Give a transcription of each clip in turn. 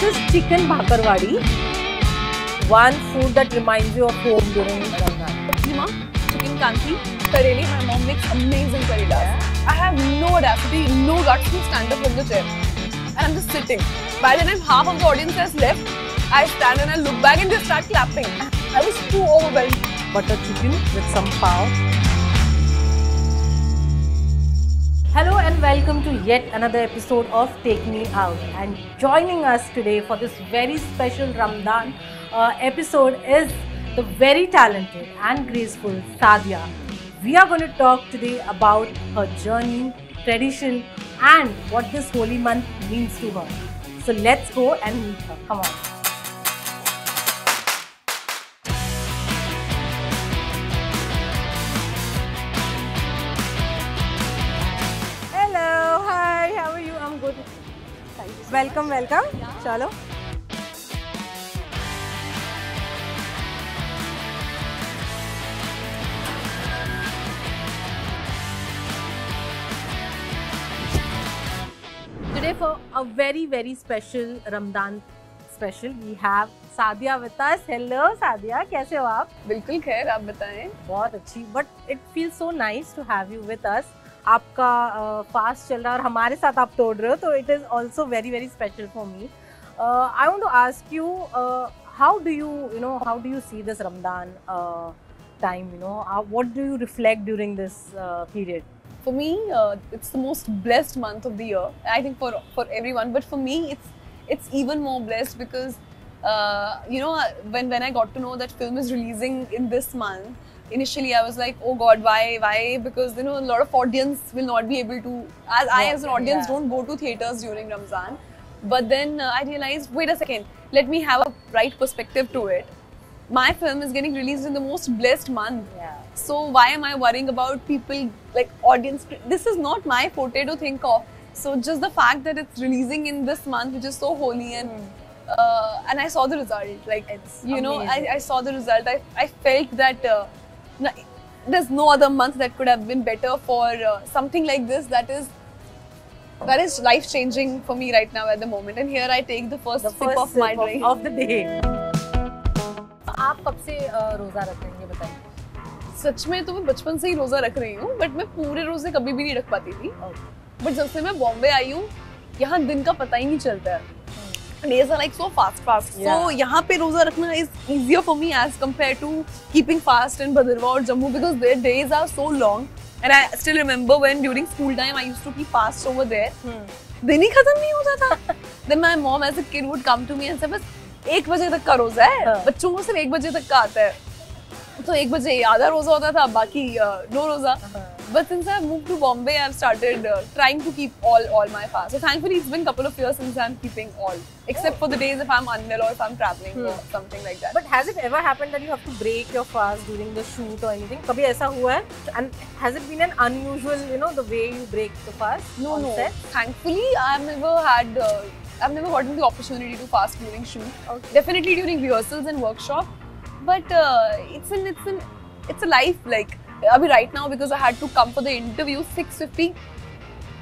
is chicken bhakarwadi. One food that reminds you of home during Ramadan. Keema, chicken kanti, kareli. My mom makes amazing karelas. I have no audacity, no guts to stand up from the chair. And I'm just sitting. By the time half of the audience has left, I stand and I look back and they start clapping. I was too overwhelmed. Butter chicken with some pav. Hello and welcome to yet another episode of Take Me Out. And joining us today for this very special Ramadan episode is the very talented and graceful Sadia. We are going to talk today about her journey, tradition and what this holy month means to her. So let's go and meet her. Come on. Hello, hi, how are you? I'm good. Welcome. Chalo. Today for a very special Ramadan special, we have Sadia with us. Hello Sadia, कैसे हो आप? बिल्कुल खैर, आप बताएं? बहुत अच्छी, but it feels so nice to have you with us. आपका फास्ट चल रहा है और हमारे साथ आप तोड़ रहे हो, तो it is also very special for me. I want to ask you, how do you see this Ramadan time? What do you reflect during this period? For me, it's the most blessed month of the year. I think for everyone, but for me, it's even more blessed because when I got to know that film is releasing in this month, initially I was like, oh God, why? Because a lot of audience will not be able to, as an audience don't go to theaters during Ramzan. But then I realized, wait a second, let me have a right perspective to it. My film is getting released in the most blessed month. Yeah. So why am I worrying about people, like audience? This is not my forte to think of. So just the fact that it's releasing in this month, which is so holy, and I saw the result. Like, it's I saw the result. I felt that there's no other month that could have been better for something like this. That is life changing for me right now at the moment. And here I take the first sip of my drink of the day. आप कब से रोजा रख रहे हैं ये बताइए? सच में तो मैं बचपन से ही रोजा रख रही हूँ, बट मैं पूरे रोजे कभी भी नहीं रख पाती थी. बट जब से मैं बॉम्बे आई हूँ, यहाँ दिन का पता ही नहीं चलता है. Days are like so fast. So यहाँ पे रोजा रखना is easier for me as compared to keeping fast in Bhaderwah or Jammu because their days are so long. And I still remember when during school time I used to keep fast over there. दिन ही खत्म नहीं होता था. Then my mom as a kid would come to me and say, बस 1 बजे तक का रोजा है, बच्चों को सिर्फ 1 बजे तक का आता है. तो 1 बजे आधा रोजा होता था, बाकी नो रोजा. But since I've moved to Bombay, I've started trying to keep all my fasts. So thankfully, it's been a couple of years since I'm keeping all, except for the days if I'm unwell or if I'm traveling or something like that. But has it ever happened that you have to break your fast during the shoot or anything? कभी ऐसा हुआ है? And has it been an unusual, the way you break the fast? No. Thankfully, I've never gotten the opportunity to fast during shoot. Okay. Definitely during rehearsals and workshop. But it's a life like. Abhi right now because I had to come for the interview 6:50,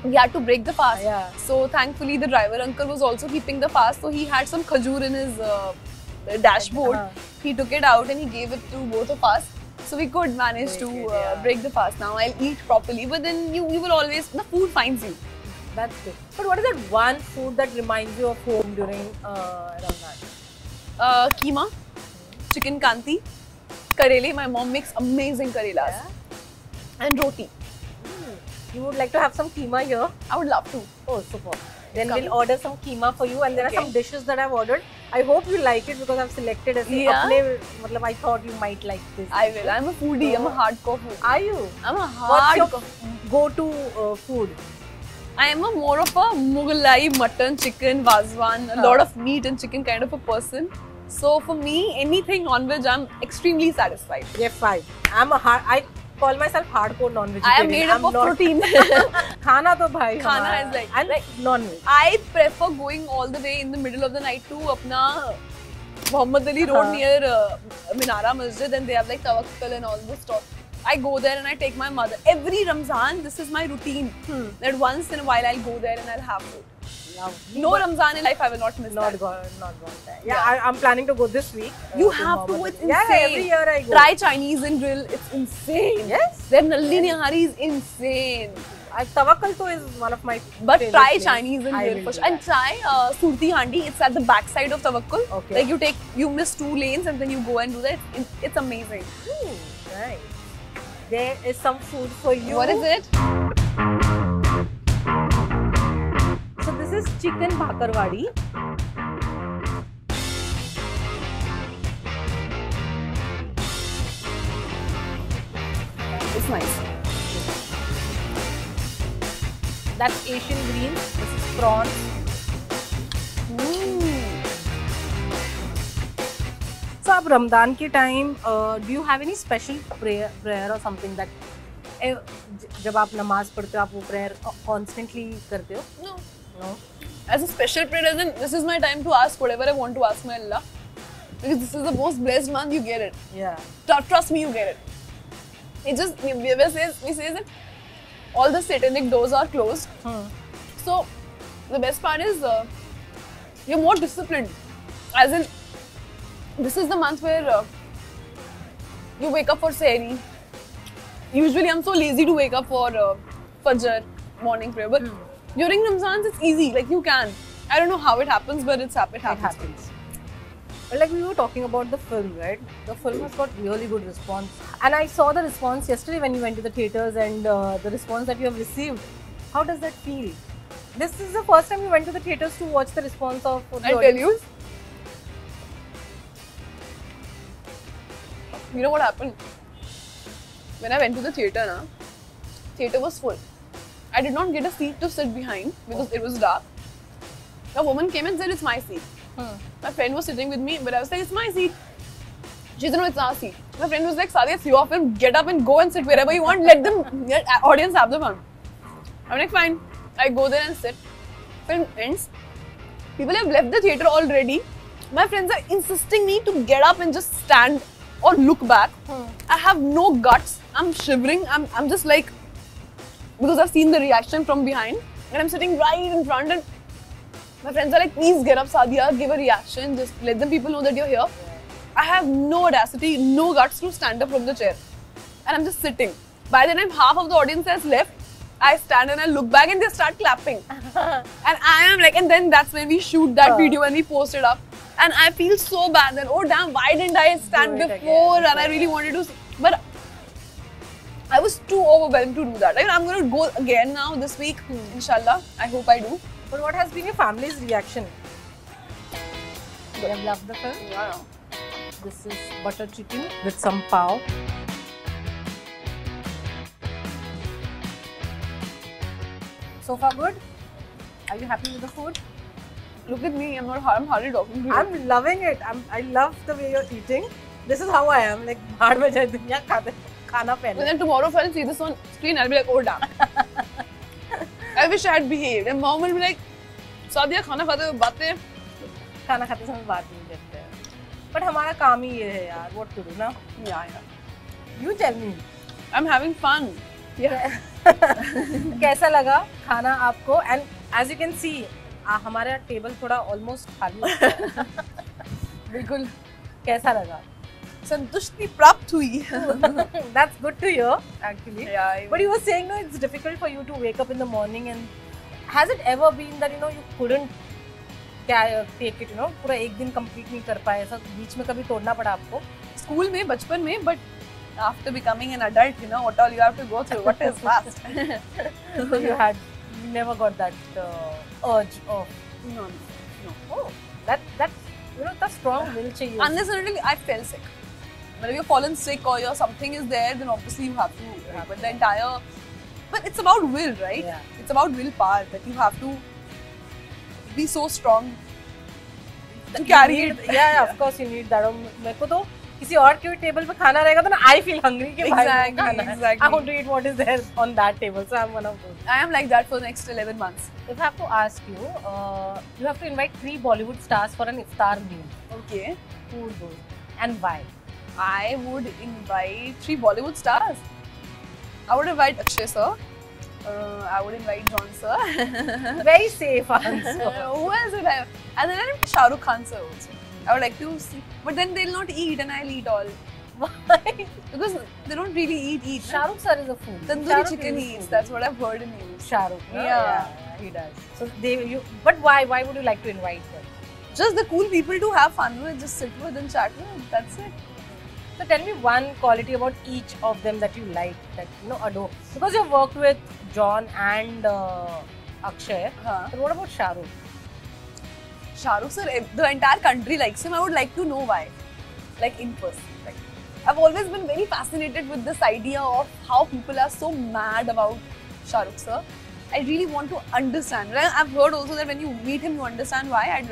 we had to break the fast. Yeah. So thankfully the driver uncle was also keeping the fast, so he had some khajur in his dashboard. He took it out and he gave it to both of us, so we could manage to break the fast. Now I'll eat properly, but then you will always, the food finds you. That's good. But what is that one food that reminds you of home during Ramadan? Keema, chicken kanti. Kareli, my mom makes amazing karelas. And roti. You would like to have some keema here? I would love to. Oh, super. Then we'll order some keema for you, and there are some dishes that I've ordered. I hope you like it because I've selected as I thought you might like this. I will. I'm a foodie. I'm a hardcore foodie. Are you? I'm a hardcore. What's your go-to food? I am more of a Mughlai, mutton, chicken, vazwan, a lot of meat and chicken kind of a person. So for me, anything non-veg, I'm extremely satisfied. Yeah, fine. I call myself hardcore non-vegetarian. I am made up of protein. Khana to bhai. Khana is like non-veg. I prefer going all the way in the middle of the night to apna Muhammad Ali Road near Minara Masjid, and they have like Tawakkal and all this stuff. I go there and I take my mother. Every Ramzan, this is my routine. That once in a while I'll go there and I'll have food. Lovely. No Ramzan in life I will not miss Not that. gone there. Yeah, I'm planning to go this week. You to have to. Mohammed It's Ali. insane. Yeah, every year I go. Try Chinese and grill. It's insane. Yes. Their Nalli Nihari is insane. Tawakkal to is one of my But favorite try place. Chinese and I grill will for do sure. And that. try Surti Handi. It's at the back side of Tawakkul. Okay. Like you miss 2 lanes and then you go and do that. It's amazing. Nice. There is some food for you. What is it? So this is chicken bhakarwadi. It's nice. That's Asian greens. This is prawns. So अब रमदान के time do you have any special prayer or something that जब आप नमाज पढ़ते हो आप वो prayer constantly करते हो? No. No. As a special prayer, then this is my time to ask whatever I want to ask my Allah. Because this is the most blessed month, you get it. Yeah. Trust me, you get it. It just, we say that all the satanic doors are closed. So, the best part is you're more disciplined. As in, this is the month where you wake up for Sehri. Usually, I'm so lazy to wake up for Fajr, morning prayer. But during Ramzan, it's easy. Like, you can. I don't know how it happens, but it happens. But like we were talking about the film, right? The film has got really good response. And I saw the response yesterday when you went to the theatres and the response that you have received. How does that feel? This is the first time you went to the theatres to watch the response of the I'll tell you. You know what happened? When I went to the theatre, theatre was full. I did not get a seat to sit behind because it was dark. A woman came and said, it's my seat. My friend was sitting with me, but I was like, it's my seat. She said, no, it's our seat. My friend was like, Sadia, it's your film. Get up and go and sit wherever you want. Let audience have the fun. I'm like, fine. I go there and sit. Film ends. People have left the theatre already. My friends are insisting me to get up and just stand or look back. I have no guts. I'm shivering. I'm just like, because I've seen the reaction from behind and I'm sitting right in front and my friends are like, please get up, Sadia, give a reaction, just let the people know that you're here. I have no audacity, no guts to stand up from the chair. And I'm just sitting. By the time half of the audience has left, I stand and I look back and they start clapping. And I am like, and then that's when we shoot that video and we post it up. And I feel so bad that, oh damn, why didn't I stand before? And I really wanted to, but I was too overwhelmed to do that. Like, I'm going to go again now this week, inshallah. I hope I do. But what has been your family's reaction? They have loved the film? Yeah. This is butter chicken with some pav. So far good? Are you happy with the food? Look at me, I'm hardly talking to you. I'm loving it. I love the way you're eating. This is how I am. Like, baad mein jai duniya khana pehle. And then tomorrow if I'll see this on screen, I'll be like, oh damn. I wish I had behaved. And mom will be like, Sadia, खाना खाते हुए बातें. खाना खाते समय बात नहीं करते हैं. But हमारा काम ही ये है यार. What to do ना? Yeah. You tell me. I'm having fun. Yeah. कैसा लगा खाना आपको? And as you can see, हमारा टेबल थोड़ा almost खाली है. बिल्कुल. कैसा लगा? संतुष्टि प्राप्त हुई. That's good to hear, actually. Yeah. But you were saying, no, it's difficult for you to wake up in the morning, and has it ever been that you couldn't take it, पूरा एक दिन complete नहीं कर पाए, ऐसा बीच में कभी तोड़ना पड़ा आपको? School में, बचपन में, but after becoming an adult, what all you have to go through, what is fast? So you never got that urge of No. oh, that's strong will चाहिए. Unless and until I fell sick. But if you've fallen sick or something is there, then obviously you have to. But it's about will, right? Yeah. It's about willpower that you have to be so strong to carry it. Yeah, of course you need that. मेरे को तो किसी और के table पे खाना रहेगा तो ना I feel hungry कि भाई खाना है. Exactly. I want to eat what is there on that table. So I'm one of those. I am like that for the next 11 months. If I have to ask you, you have to invite 3 Bollywood stars for an iftar meal. Okay. Who would those? And why? I would invite 3 Bollywood stars. I would invite Akshay sir, I would invite John sir. Very safe answer. Who else would I? And then Shah Rukh Khan sir also. I would like to see, but then they'll not eat, and I'll eat all. Why? Because they don't really eat. Shah Rukh sir is a fool. Tandoori chicken he eats. That's what I've heard in news. Shah Rukh. No? Yeah. He does. So but why? Why would you like to invite them? Just the cool people to have fun with, just sit with and chat with. That's it. So tell me one quality about each of them that you like, that adore. Because you've worked with John and Akshay. But what about Shah Rukh? Shah Rukh sir, the entire country likes him. I would like to know why, like in person. Like, I've always been very fascinated with this idea of how people are so mad about Shah Rukh sir. I really want to understand. I've heard also that when you meet him, you understand why. I'd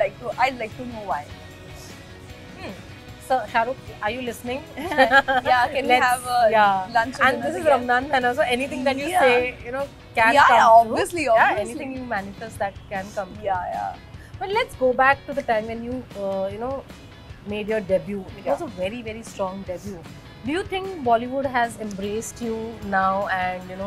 like to know why. So Shah Rukh, are you listening? Yeah, can we have lunch? And this is Ramadan Mehna, so anything that you say, can come obviously, true. obviously. Anything you manifest that can come true. Yeah. But let's go back to the time when you, made your debut. It was a very, very strong debut. Do you think Bollywood has embraced you now, and you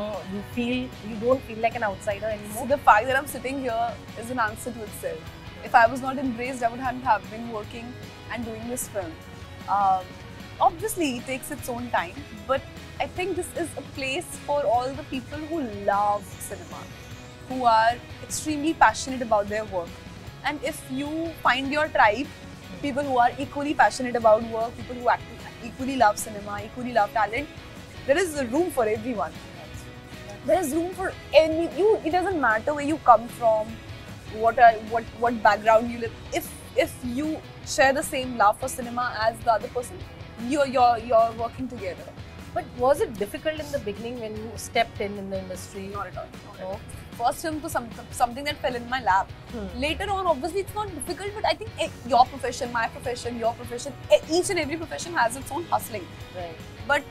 don't feel like an outsider anymore? So the fact that I'm sitting here is an answer to itself. If I was not embraced, I wouldn't have been working and doing this film. Obviously, it takes its own time, but I think this is a place for all the people who love cinema, who are extremely passionate about their work. And if you find your tribe, people who are equally passionate about work, people who equally love cinema, equally love talent, there is room for everyone. There is room for you. It doesn't matter where you come from, what background you live. If you share the same love for cinema as the other person, you're working together. But was it difficult in the beginning when you stepped in the industry? Not at all. No. First film was something that fell in my lap. Later on, obviously, it's not difficult, but I think your profession, my profession, your profession, each and every profession has its own hustling. Right. But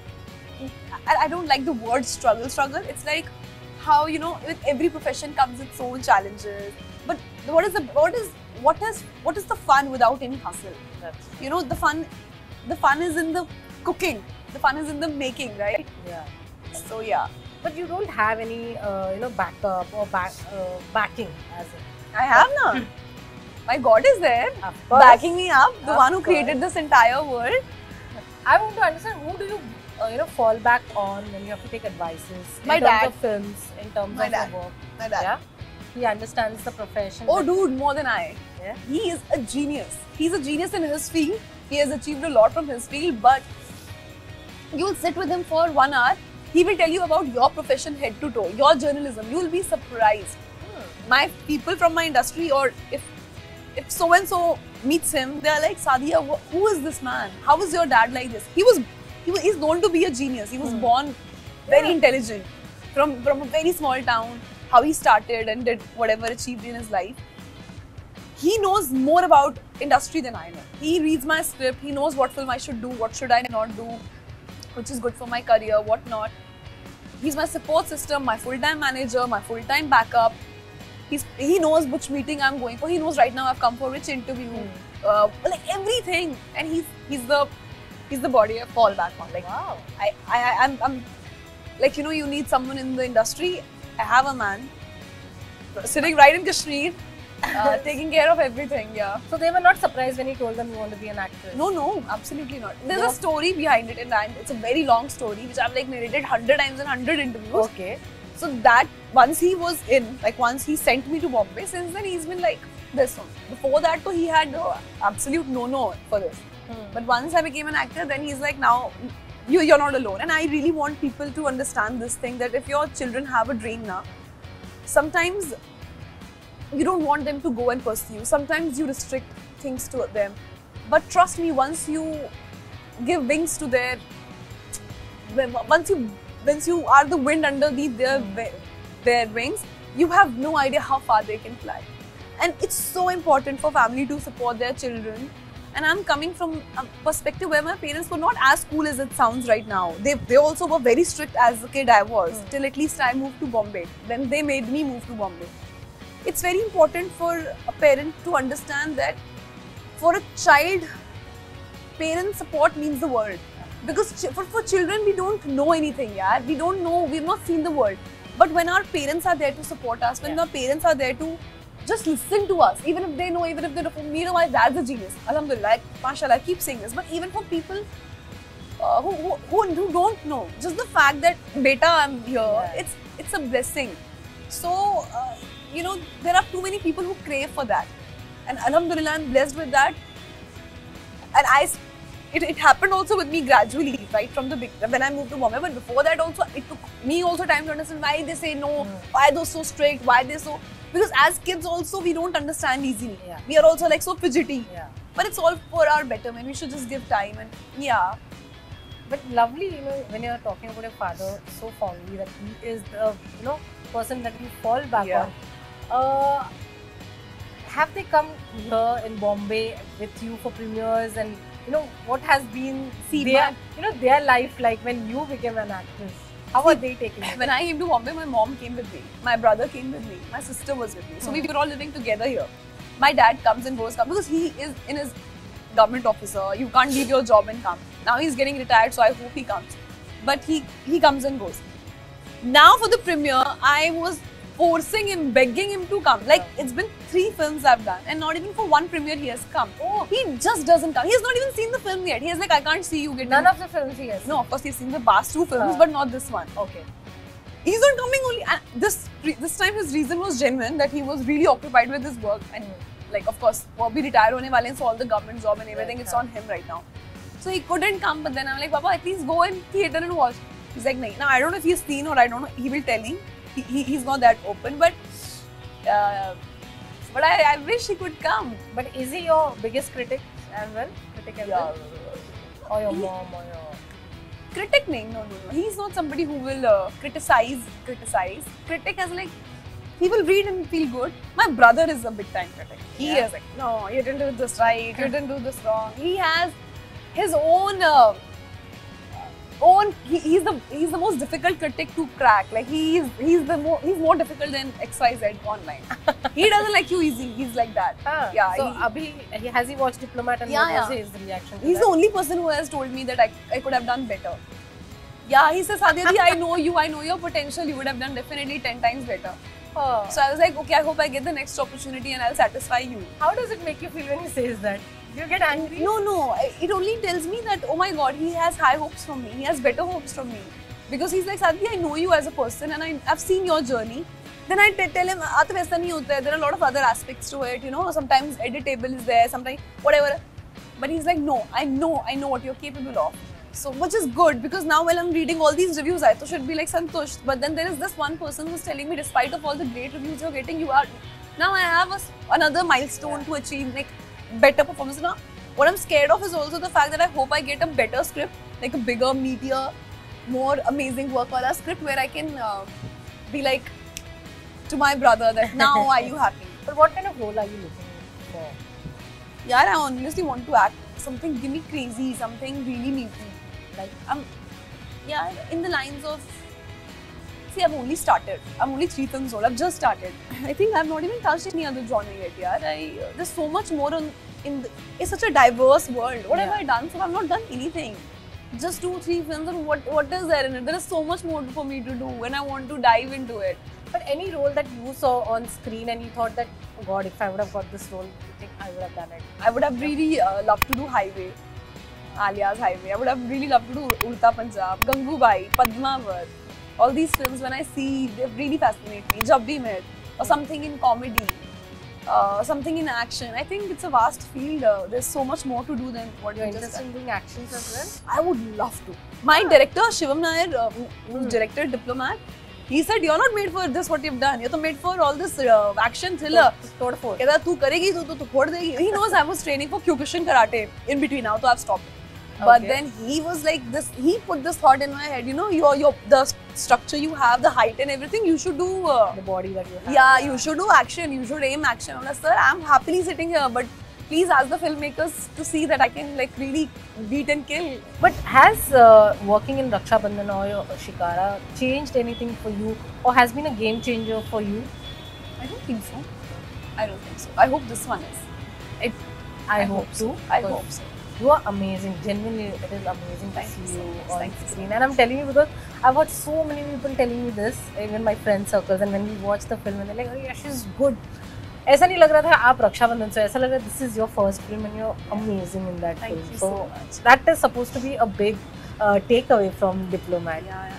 I don't like the word struggle. It's like how, with every profession comes its own challenges. But what is the fun without any hustle? The fun is in the cooking. The fun is in the making, right? Yeah. So yeah. But you don't have any, backup or backing, as in. I have now. My God is there, backing me up. The one who created this entire world. I want to understand, who do you, fall back on when you have to take advices? My in dad. terms of films, in terms of your work. My dad. Yeah? He understands the profession. Oh, dude, more than I. Yeah? He is a genius. He's a genius in his field. He has achieved a lot from his field, but you'll sit with him for 1 hour. He will tell you about your profession head to toe, your journalism. You will be surprised. My people from my industry, or if so and so meets him, they are like, Sadia, who is this man? How is your dad like this? He's known to be a genius. He was born very intelligent from a very small town. How he started and did whatever achieved in his life. He knows more about industry than I know. He reads my script. He knows what film I should do, what should I not do, which is good for my career, what not. He's my support system, my full-time manager, my full-time backup. He knows which meeting I'm going for. He knows right now I've come for which interview, like everything. And he's the body I fall back on. Like, wow. I'm like, you need someone in the industry. I have a man sitting right in Kashmir, taking care of everything. Yeah. So they were not surprised when you told them you want to be an actress? No, absolutely not. There's a story behind it, and it's a very long story which I've narrated 100 times in 100 interviews. Okay. So that once he was in, once he sent me to Bombay, since then he's been like this one. Before that, though, he had absolute no for this. But once I became an actor, then he's like, now you're not alone. And I really want people to understand this thing, that if your children have a dream now, sometimes you don't want them to go and pursue. Sometimes you restrict things to them. But trust me, once you give wings to once you are the wind underneath their wings, you have no idea how far they can fly. And it's so important for family to support their children. And I'm coming from a perspective where my parents were not as cool as it sounds right now. They also were very strict as a kid I was, till at least I moved to Bombay. Then they made me move to Bombay. It's very important for a parent to understand that for a child, parent support means the world. Because for children, we don't know anything, we don't know, we've not seen the world. But when our parents are there to support us, when our parents are there to just listen to us, even if they know, even if they don't, you know, my dad's a genius. Alhamdulillah, mashallah, I keep saying this. But even for people who don't know, just the fact that beta, I'm here, it's a blessing. So, you know, there are too many people who crave for that. And alhamdulillah, I'm blessed with that. And it happened also with me gradually, right from the beginning, when I moved to Bombay. But before that also, it took me also time to understand why they say no, why they're so strict, why they're so... Because as kids also, we don't understand easily. Yeah. We are also like so fidgety. Yeah. But it's all for our betterment. We should just give time and yeah. But lovely, you know, when you're talking about your father so fondly, that he is the, you know, person that you fall back on. Have they come here in Bombay with you for premieres, and you know what has been their life like when you became an actress? How are they taking it? When I came to Bombay, my mom came with me, my brother came with me, my sister was with me. So we were all living together here. My dad comes and goes, because he is in his government officer. You can't leave your job and come. Now he's getting retired, so I hope he comes. But he comes and goes. Now for the premiere, I was forcing him, begging him to come. Like, it's been 3 films I've done, and not even for 1 premiere he has come. Oh, he just doesn't come. He has not even seen the film yet. He is like, I can't see you. None of the films he has. No, of course he's seen the past 2 films, but not this one. Okay. He's not coming only. And this time his reason was genuine, that he was really occupied with his work, and like, of course, wo bhi retire hone wale hain, so all the government job and everything, it's on him right now. So he couldn't come. But then I'm like, Papa, at least go in theatre and watch. He's like, nahi. Now I don't know if he's seen or I don't know. He will tell me. He's not that open, but I wish he could come. But is he your biggest critic as well? Or your mom or your... Critic? No. He's not somebody who will criticize. Critic as like, he will read and feel good. My brother is a big time critic. He is like, no, you didn't do this right, you didn't do this wrong. He has his own... he's the most difficult critic to crack. Like he's more difficult than XYZ online. He doesn't like you easy. He's like that. Yeah. So has he watched Diplomat and what was his reaction to He's the only person who has told me that I could have done better. Yeah, he says, Sadia ji, I know your potential. You would have done definitely 10 times better. So I was like, okay, I hope I get the next opportunity and I'll satisfy you. How does it make you feel when he says that? Do you get angry? No. It only tells me that, oh my God, he has high hopes from me. He has better hopes from me. Because he's like, Sadhya, I know you as a person and I've seen your journey. Then I tell him, there are a lot of other aspects to it, you know. Sometimes editable is there, sometimes whatever. But he's like, no, I know what you're capable of. So, which is good, because now while I'm reading all these reviews, I should be like Santush. But then there is this one person who's telling me, despite of all the great reviews you're getting, you are... Now I have another milestone to achieve, like better performance. Now, what I'm scared of is also the fact that I hope I get a better script, like a bigger, meatier, more amazing work wala script where I can be like to my brother that now are you happy? But what kind of role are you looking for? Yeah, I honestly want to act something give me crazy, something really meaty. Like in the lines of, see, I've only started. I'm only 3 films old. I've just started. I think I've not even touched any other genre yet. Yeah, there's so much more it's such a diverse world. What have I done? So I've not done anything. Just 2-3 films, and what is there in it? There is so much more for me to do, and I want to dive into it. But any role that you saw on screen and you thought that, oh God, if I would have got this role, you think I would have done it? I would have really loved to do Highway. Alias Highway. I would have really loved to do Ulta Punjab, Gangubai, Padmavat. All these films, when I see, they really fascinate me. Jab Bhi Met, or something in comedy, something in action. I think it's a vast field. There's so much more to do than what you're interested in doing actions as well. I would love to. My director, Shivam Nair, who directed Diplomat, he said, you're not made for this, what you've done. You're made for all this action thriller. He knows I was training for Kyokushin karate in between now, so I've stopped. But then he was like this, he put this thought in my head, you know, the structure you have, the height and everything, you should do... the body that you have. Yeah, you should do action, you should aim action. I'm like, sir, I'm happily sitting here, but please ask the filmmakers to see that I can like really beat and kill. But has working in Raksha Bandhan or Shikara changed anything for you, or has been a game changer for you? I don't think so. I hope this one is. I hope so. I hope so. You are amazing. Genuinely, it is amazing to see you on Thank you so screen. And I'm telling you because I've heard so many people telling me this, even my friend circles. And when we watch the film, and they're like, "Oh yeah, she's good." ऐसा नहीं लग रहा था आप रक्षाबंधन से, ऐसा लग रहा this is your first film and you're amazing in that film. Thank you So so much. that is supposed to be a big takeaway from Diplomat. Yeah.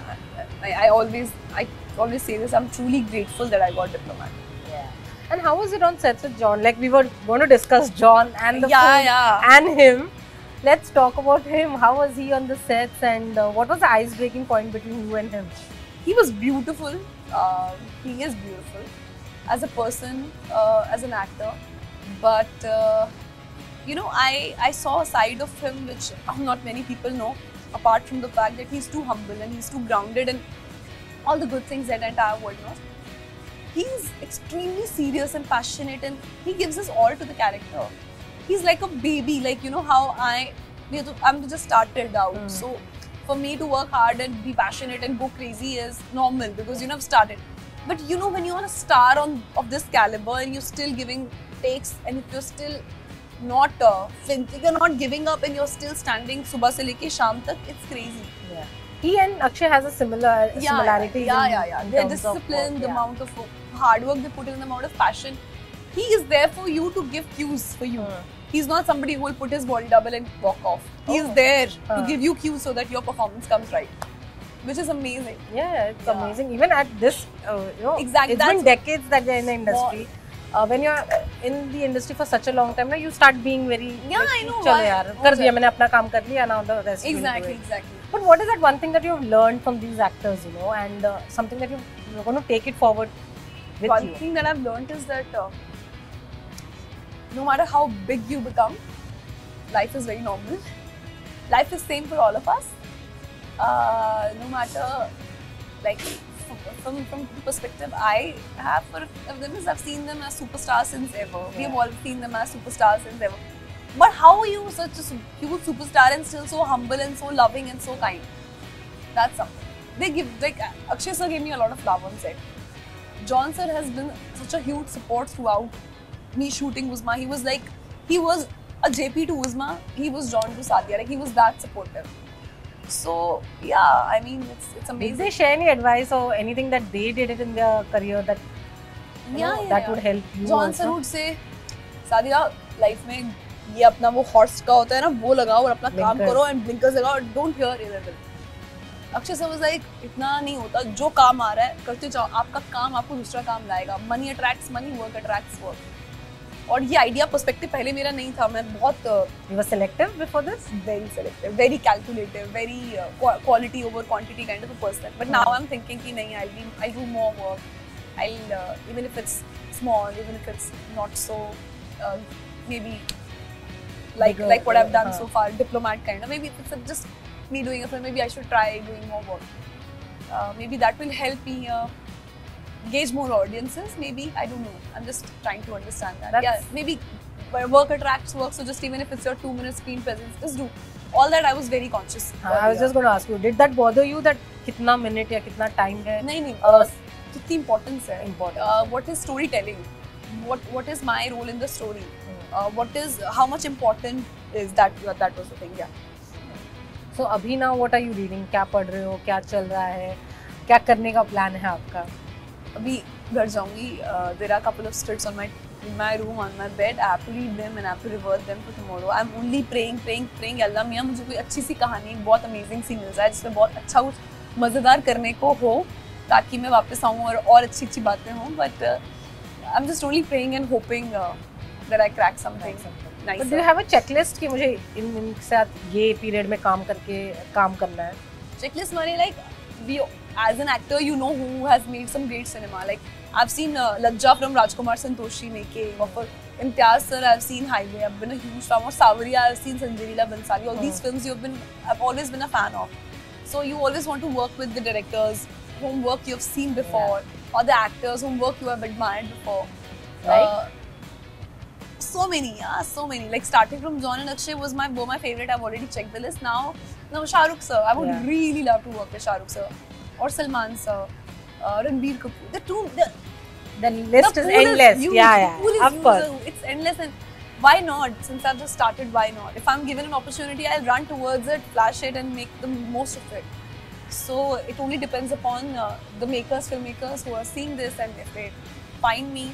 I always say this. I'm truly grateful that I got Diplomat. Yeah. And how was it on sets with John? Like we were going to discuss John and the film Yeah. and him. Let's talk about him. How was he on the sets and what was the ice-breaking point between you and him? He was beautiful. He is beautiful as a person, as an actor. But I saw a side of him which not many people know. Apart from the fact that he's too humble and he's too grounded and all the good things that the entire world knows, he's extremely serious and passionate, and he gives his all to the character. He's like a baby, like how I'm just started out. So for me to work hard and be passionate and go crazy is normal because I've started. But when you're a star of this caliber and you're still giving takes, and if you're still not flinching, you're not giving up, and you're still standing subah se leke sham tak, it's crazy. Yeah. He and Akshay has a similarity. Yeah. Their discipline, the amount of hard work they put in, the amount of passion. He is there for you to give cues for you. He's not somebody who will put his body double and walk off. He is there to give you cues so that your performance comes right, which is amazing. Yeah, it's amazing. Even at this, Exactly. It's been decades that they're in the industry. When you're in the industry for such a long time, you start being very. Yeah, I know. चलो यार, कर दिया मैंने अपना काम कर लिया, now the rest. Exactly. But what is that one thing that you've learned from these actors, and something that you're going to take it forward with One you? thing that I've learned is that no matter how big you become, life is very normal. Life is same for all of us. No matter, like, from the perspective I have for them is I've seen them as superstars since ever. We have all seen them as superstars since ever. But how are you such a huge superstar and still so humble and so loving and so kind? That's something. They give, like, Akshay sir gave me a lot of love on set. John sir has been such a huge support throughout me shooting Uzma. He was a JP to Uzma. He was John to Sadia. Like, he was that supportive. So yeah, I mean, it's amazing. Did they share any advice or anything that they did it in their career that that would help you? John sir would say, Sadia, life में ये अपना वो horse का होता है ना, वो लगाओ और अपना काम करो and blinkers लगाओ, don't hear irrelevant. Akshay sir was like, इतना नहीं होता, जो काम आ रहा है करते जाओ, आपका काम आपको दूसरा काम लाएगा. Money attracts money, work attracts work. और ये आइडिया पर्सपेक्टिव पहले मेरा नहीं था. मैं बहुत You were selective before this? Very selective, very calculative, very quality over quantity kind of a person. But now I'm thinking कि नहीं, I'll do more work. I'll even if it's small, even if it's not so maybe like what I've done so far, Diplomat kind of. Maybe if it's just me doing a film, maybe I should try doing more work. Maybe that will help me gauge more audiences. Maybe, I don't know. I'm just trying to understand that. Yeah, maybe work attracts work. So just even if it's your 2-minute screen presence, just do. All that I was very conscious. I was just going to ask you, did that bother you that कितना minute या कितना time है? नहीं, कितनी importance है. What is storytelling? What is my role in the story? How much important is that? That was the thing. Yeah. So अभी now what are you reading? क्या पढ़ रहे हो? क्या चल रहा है? क्या करने का plan है आपका? अभी घर जाऊंगी. There are a couple of scripts in my room, on my bed. I have to read them and I have to revert them for tomorrow. I'm only praying. अल्लाह मियाँ मुझे कोई अच्छी सी कहानी, बहुत amazing सी मिल जाए जिसमें बहुत अच्छा कुछ मज़ेदार करने को हो, ताकि मैं वापस आऊँ और अच्छी बातें हों. But I'm just only praying and hoping that I crack something nice. But do you have a checklist कि मुझे इनके साथ ये period में काम करना है? Checklist माने like as an actor, you know who has made some great cinema. Like I've seen Lajja from Rajkumar Santoshi making, or for Imtiaz sir, I've seen Highway. I've been a huge fan. Or Sawaria, I've seen Sanjay Leela Bhansali. All these films I've always been a fan of. So you always want to work with the directors whom work you've seen before, or the actors whom work you have admired before. Like? So many. Like starting from John and Akshay were my favorite. I've already checked the list. Now Shah Rukh sir. I would really love to work with Shah Rukh sir. Or Salman sir, Ranbir Kapoor. The list is endless. The pool is of course. It's endless, and why not? Since I've just started, why not? If I'm given an opportunity, I'll run towards it, flash it, and make the most of it. So it only depends upon the makers, filmmakers who are seeing this, and if they find me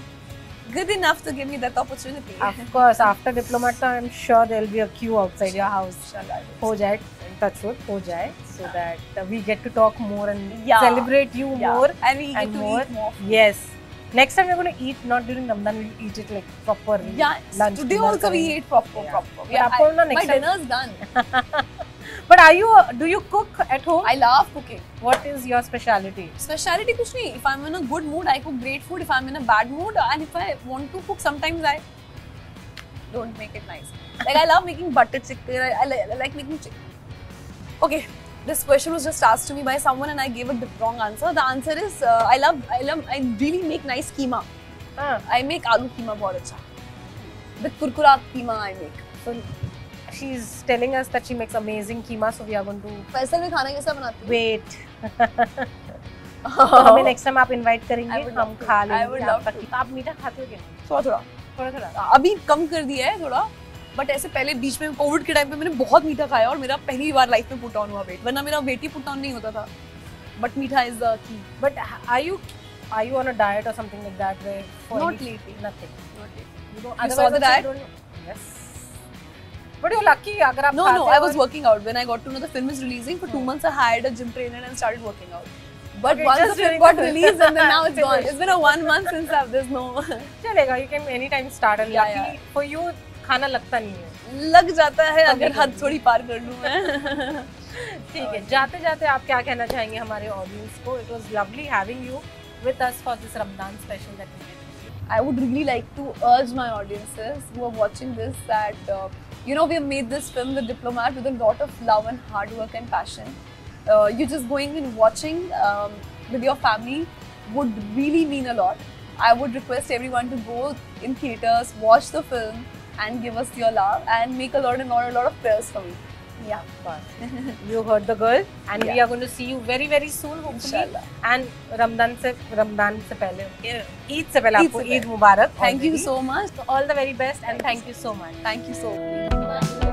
good enough to give me that opportunity. Of course, after Diplomat, I'm sure there'll be a queue outside your house. हो जाए, touch wood, हो जाए, so that we get to talk more and celebrate you more and we get to eat more. Yes. Next time we're going to eat not during Ramadan. We'll eat it like proper. Yeah. Lunch. Today also we ate proper. Yeah. My dinner's done. But do you cook at home? I love cooking. What is your speciality? Speciality कुछ नहीं. If I'm in a good mood, I cook great food. If I'm in a bad mood, and if I want to cook, sometimes I don't make it nice. Like I love making butter chicken. I like making chicken. Okay, this question was just asked to me by someone, and I gave a wrong answer. The answer is I really make nice keema. I make aloo keema बहुत अच्छा. The kurkura keema I make. So she's telling us that she makes amazing keema, so we are going to. Faisal में खाना कैसा बनाती है? Wait. तो हमें next time आप invite करेंगे, हम खा लेंगे आपका. आप मीठा खाते हो क्या? थोड़ा. अभी कम कर दिया है थोड़ा, बट ऐसे पहले बीच में कोविड के टाइम पे मैंने बहुत मीठा खाया और मेरा पहली बार लाइफ में पुट ऑन हुआ वेट, वरना मेरा वेट ही पुट ऑन नहीं होता था. बट मीठा is the key. But are you on a diet or something like that? Not lately. Nothing. You saw the diet? Yes. But you're lucky अगर आप No, I was working out. When I got to know the film is releasing, for 2 months I hired a gym trainer and started working out. But once the film got released and then now it's gone. It's been a 1 month since there's no. चलेगा, you can anytime start. And lucky for you, खाना लगता नहीं है. लग जाता है अगर हद थोड़ी पार कर लूँ मैं. ठीक है, जाते जाते आप क्या कहना चाहेंगे हमारे ऑडियंस को? It was lovely having you with us for this Ramadan special that we did. I would really like to urge my audiences who are watching this that you know, we have made this film, The Diplomat, with a lot of love and hard work and passion. You just going and watching with your family would really mean a lot. I would request everyone to go in theaters, watch the film, and give us your love and make a lot of prayers for me. Yeah, you heard the girl, and we are going to see you very very soon, hopefully. Inshallah. And Ramadan se pehle, Eid se pehle aapko Eid Mubarak. Thank you so much. All the very best, and thank you so much. Thank you so much.